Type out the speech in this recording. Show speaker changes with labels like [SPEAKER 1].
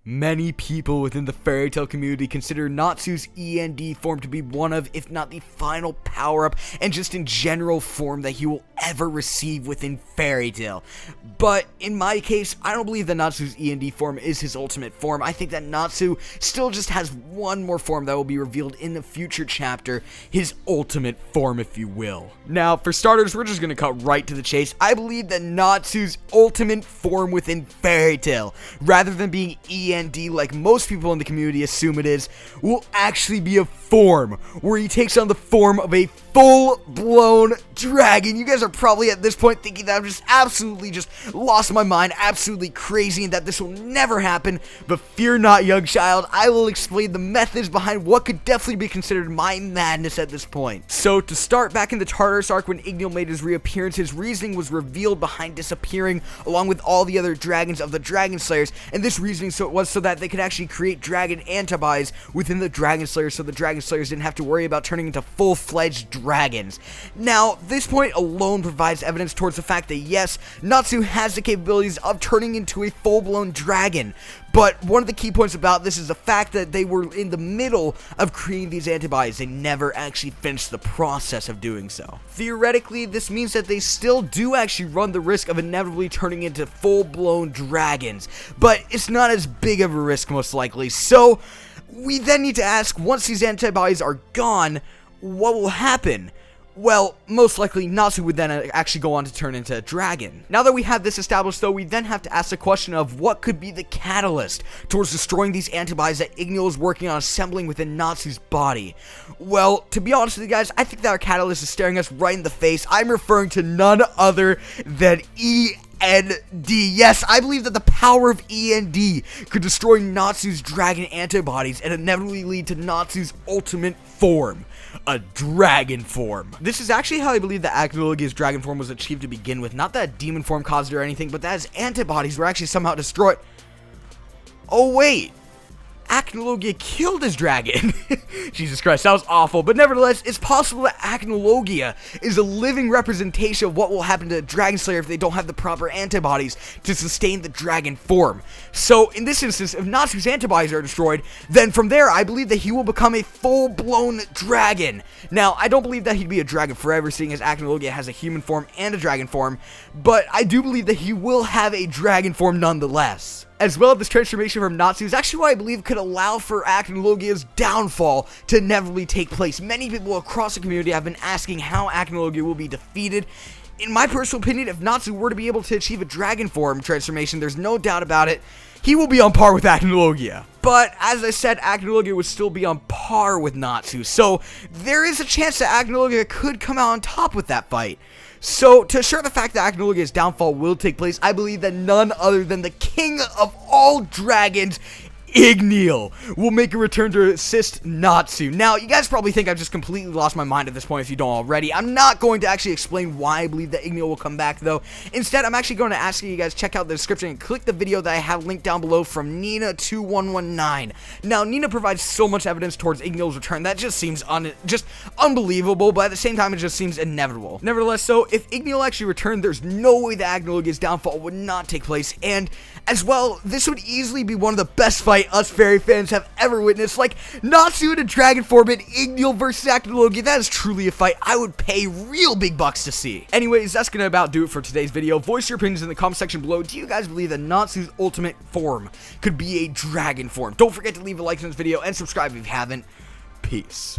[SPEAKER 1] Many people within the fairy tale community consider Natsu's E.N.D form to be one of, if not the final power-up, and just in general form that he will ever receive within fairy tale. But in my case, I don't believe that Natsu's E.N.D form is his ultimate form. I think that Natsu still just has one more form that will be revealed in the future chapter, his ultimate form, if you will. Now, for starters, we're just going to cut right to the chase. I believe that Natsu's ultimate form within fairy tale, rather than being E.N.D like most people in the community assume it is, will actually be a form where he takes on the form of a full-blown dragon. You guys are probably at this point thinking that I'm just absolutely lost my mind, absolutely crazy, and that this will never happen. But fear not, young child, I will explain the methods behind what could definitely be considered my madness at this point. So to start, back in the Tartarus arc when E.N.D made his reappearance, his reasoning was revealed behind disappearing along with all the other dragons of the Dragon Slayers, and this reasoning was so that they could actually create dragon antibodies within the Dragon Slayers, so the Dragon Slayers didn't have to worry about turning into full-fledged dragons. Now, this point alone provides evidence towards the fact that yes, Natsu has the capabilities of turning into a full-blown dragon. But one of the key points about this is the fact that they were in the middle of creating these antibodies. They never actually finished the process of doing so. Theoretically, this means that they still do actually run the risk of inevitably turning into full-blown dragons, but it's not as big of a risk most likely. So we then need to ask, once these antibodies are gone, what will happen? Well, most likely Natsu would then actually go on to turn into a dragon. Now that we have this established though, we then have to ask the question of what could be the catalyst towards destroying these antibodies that E.N.D is working on assembling within Natsu's body. Well, to be honest with you guys, I think that our catalyst is staring us right in the face. I'm referring to none other than E.N.D. Yes, I believe that the power of E.N.D could destroy Natsu's dragon antibodies and inevitably lead to Natsu's ultimate form, a dragon form. This is actually how I believe that Acnologia's dragon form was achieved to begin with. Not that demon form caused it or anything, but that his antibodies were actually somehow destroyed. Oh wait, Acnologia killed his dragon. Jesus Christ, that was awful. But nevertheless, it's possible that Acnologia is a living representation of what will happen to a Dragon Slayer if they don't have the proper antibodies to sustain the dragon form. So in this instance, if Natsu's antibodies are destroyed, then from there I believe that he will become a full-blown dragon. Now, I don't believe that he'd be a dragon forever, seeing as Acnologia has a human form and a dragon form, but I do believe that he will have a dragon form nonetheless. As well, this transformation from Natsu is actually what I believe could allow for Acnologia's downfall to inevitably take place. Many people across the community have been asking how Acnologia will be defeated. In my personal opinion, if Natsu were to be able to achieve a dragon form transformation, there's no doubt about it, he will be on par with Acnologia. But as I said, Acnologia would still be on par with Natsu, so there is a chance that Acnologia could come out on top with that fight. So, to assure the fact that Acnologia's downfall will take place, I believe that none other than the king of all dragons, E.N.D will make a return to assist Natsu. Now, you guys probably think I've just completely lost my mind at this point if you don't already. I'm not going to actually explain why I believe that E.N.D will come back, though. Instead, I'm actually going to ask you guys check out the description and click the video that I have linked down below from Nina2119. Now, Nina provides so much evidence towards E.N.D's return that just seems unbelievable, but at the same time, it just seems inevitable. Nevertheless, so if E.N.D actually returned, there's no way that Acnologia's downfall would not take place, and as well, this would easily be one of the best fights us fairy fans have ever witnessed. Like, Natsu in a dragon form and E.N.D versus Acnologia, that is truly a fight I would pay real big bucks to see. Anyways, that's gonna about do it for today's video. Voice your opinions in the comment section below. Do you guys believe that Natsu's ultimate form could be a dragon form? Don't forget to leave a like on this video and subscribe if you haven't. Peace.